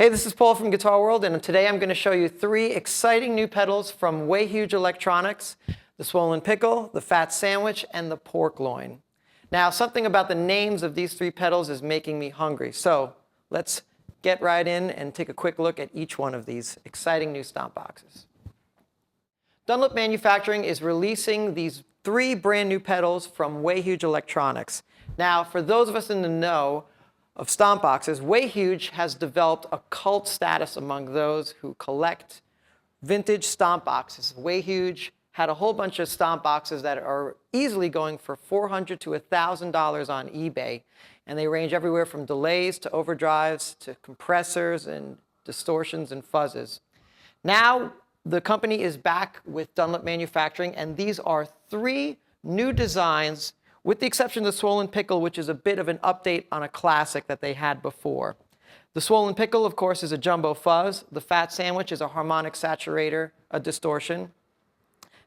Hey, this is Paul from Guitar World, and today I'm going to show you 3 exciting new pedals from Way Huge Electronics: the Swollen Pickle, the Fat Sandwich, and the Pork Loin. Now, something about the names of these 3 pedals is making me hungry, so let's get right in and take a quick look at each one of these exciting new stomp boxes. Dunlop Manufacturing is releasing these 3 brand new pedals from Way Huge Electronics. Now, for those of us in the know of stomp boxes, Way Huge has developed a cult status among those who collect vintage stomp boxes. Way Huge had a whole bunch of stomp boxes that are easily going for $400 to $1,000 on eBay, and they range everywhere from delays to overdrives to compressors and distortions and fuzzes. Now the company is back with Dunlop Manufacturing, and these are 3 new designs, with the exception of the Swollen Pickle, which is a bit of an update on a classic that they had before. The Swollen Pickle, of course, is a jumbo fuzz. The Fat Sandwich is a harmonic saturator, a distortion.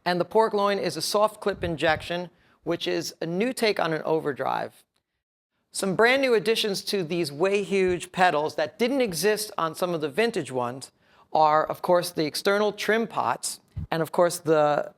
And the Pork Loin is a soft clip injection, which is a new take on an overdrive. Some brand new additions to these Way Huge pedals that didn't exist on some of the vintage ones are, of course, the external trim pots, and of course the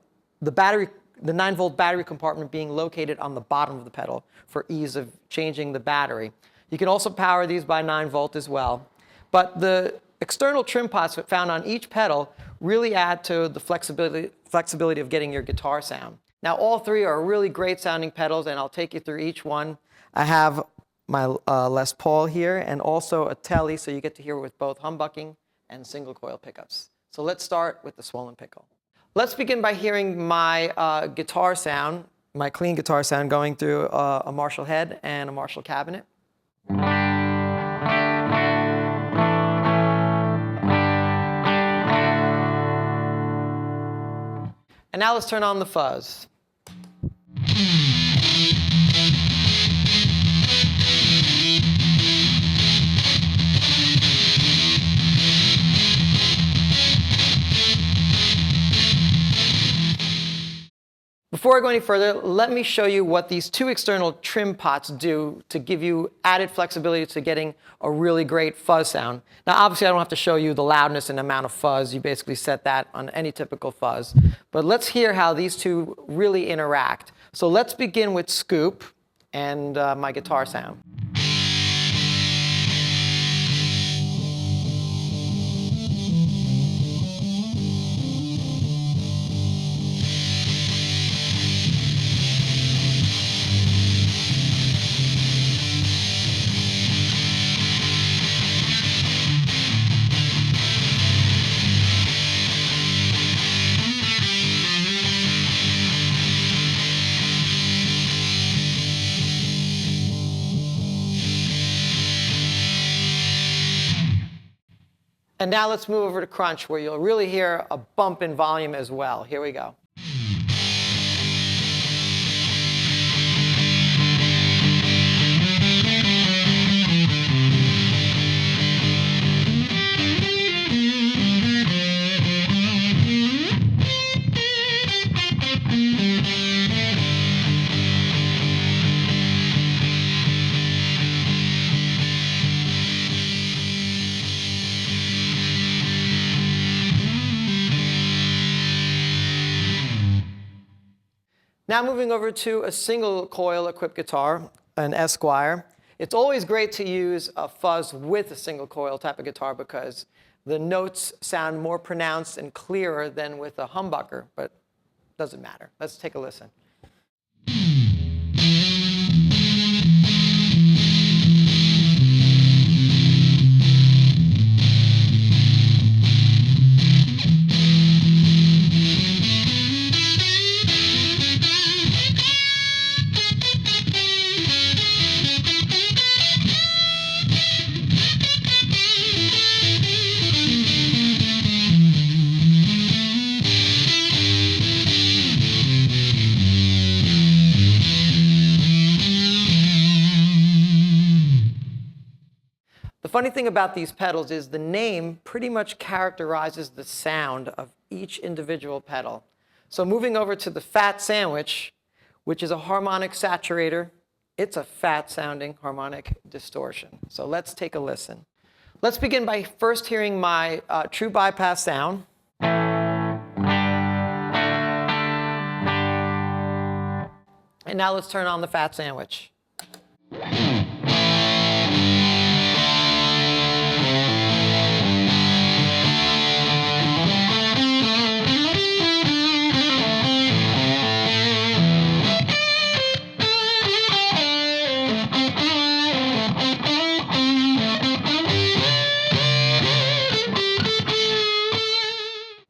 9-volt battery compartment being located on the bottom of the pedal for ease of changing the battery. You can also power these by 9-volt as well. But the external trim pots found on each pedal really add to the flexibility of getting your guitar sound. Now, all 3 are really great sounding pedals, and I'll take you through each one. I have my Les Paul here, and also a Telly, so you get to hear with both humbucking and single coil pickups. So let's start with the Swollen Pickle. Let's begin by hearing my guitar sound, my clean guitar sound, going through a Marshall head and a Marshall cabinet. And now let's turn on the fuzz. Before I go any further, let me show you what these 2 external trim pots do to give you added flexibility to getting a really great fuzz sound. Now, obviously, I don't have to show you the loudness and amount of fuzz. You basically set that on any typical fuzz. But let's hear how these 2 really interact. So let's begin with Scoop and my guitar sound. And now let's move over to Crunch, where you'll really hear a bump in volume as well. Here we go. Now moving over to a single coil equipped guitar, an Esquire. It's always great to use a fuzz with a single coil type of guitar because the notes sound more pronounced and clearer than with a humbucker, but it doesn't matter. Let's take a listen. The funny thing about these pedals is the name pretty much characterizes the sound of each individual pedal. So moving over to the Fat Sandwich, which is a harmonic saturator, it's a fat sounding harmonic distortion. So let's take a listen. Let's begin by first hearing my true bypass sound. And now let's turn on the fat sandwich.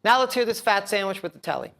Now let's hear this fat sandwich with the telly.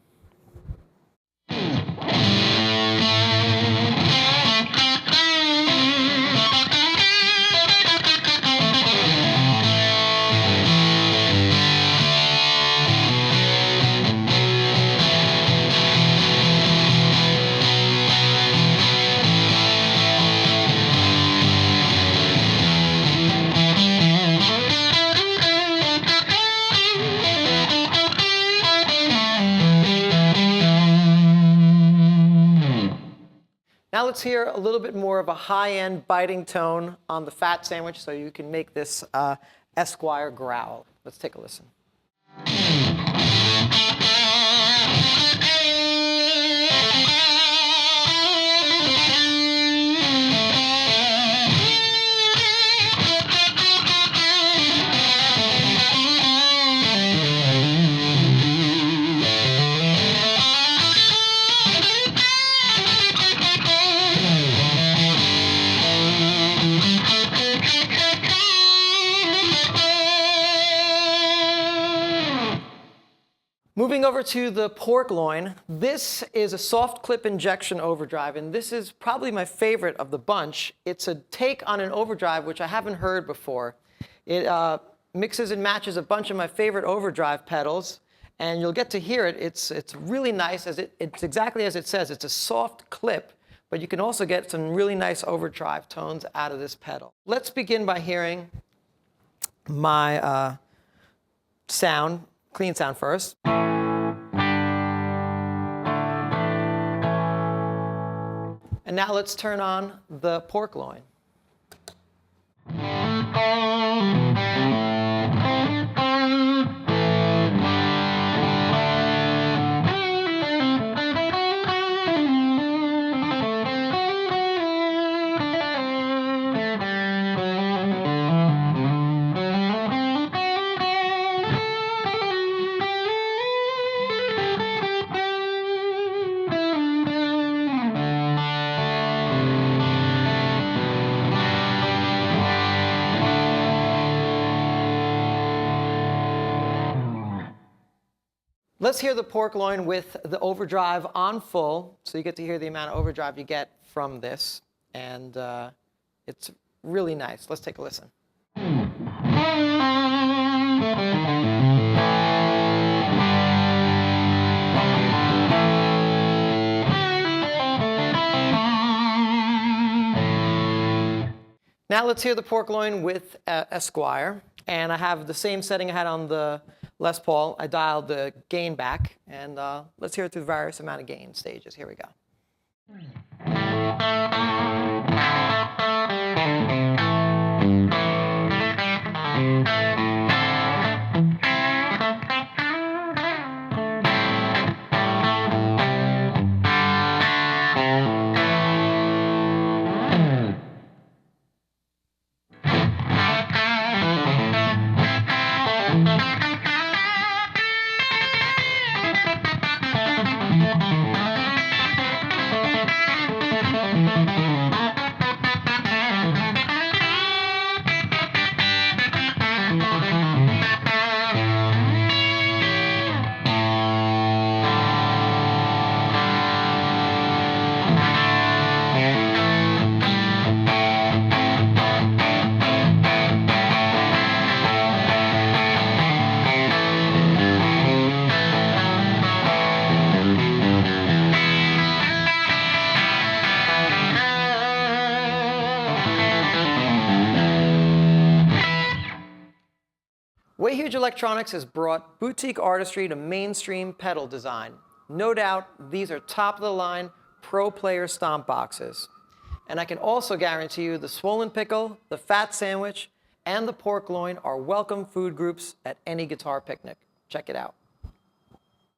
Now let's hear a little bit more of a high-end biting tone on the fat sandwich so you can make this Esquire growl. Let's take a listen. Moving over to the pork loin, this is a soft clip injection overdrive, and this is probably my favorite of the bunch. It's a take on an overdrive which I haven't heard before. It mixes and matches a bunch of my favorite overdrive pedals, and you'll get to hear it. It's really nice. It's exactly as it says. It's a soft clip, but you can also get some really nice overdrive tones out of this pedal. Let's begin by hearing my sound, clean sound first. And now let's turn on the pork loin. Let's hear the pork loin with the overdrive on full, so you get to hear the amount of overdrive you get from this, and it's really nice. Let's take a listen. Now let's hear the pork loin with Esquire, and I have the same setting I had on the Les Paul. I dialed the gain back, and let's hear it through various amount of gain stages. Here we go. Way Huge Electronics has brought boutique artistry to mainstream pedal design. No doubt, these are top-of-the-line pro player stomp boxes. And I can also guarantee you the Swollen Pickle, the Fat Sandwich, and the pork loin are welcome food groups at any guitar picnic. Check it out.